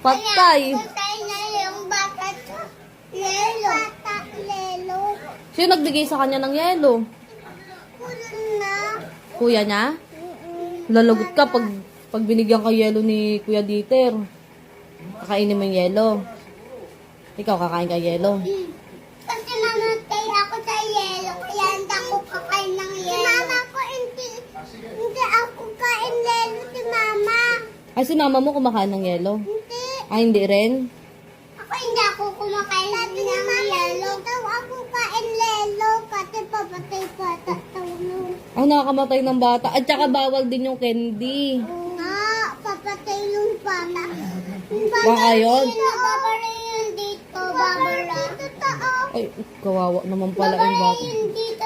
Patay. Patay na yung bata sa yelo. Bata, yelo. Sino nagbigay sa kanya ng yelo? Kulo na. Kuya niya? Lalagot ka pag binigyan ka yelo ni Kuya Dieter. Kakainin mo yung yelo. Ikaw kakain ka yelo. Kasi namatay ako sa yelo, kaya hindi ako kakain ng yelo. Si mama ko, hindi ako kain yelo si mama. Ay, si mama mo kumakain ng yelo? Hindi. Ay, hindi rin? Ako hindi ako kumakain ng yelo. Daw ako kain yelo kasi papatay pa tatulong. Ay, nakakamatay ng bata. At saka bawal din yung candy. Nga, papatay yung bata. Baka yun? Babara yun dito, babara. Ay, kawawa naman pala yung Babara bata. yun dito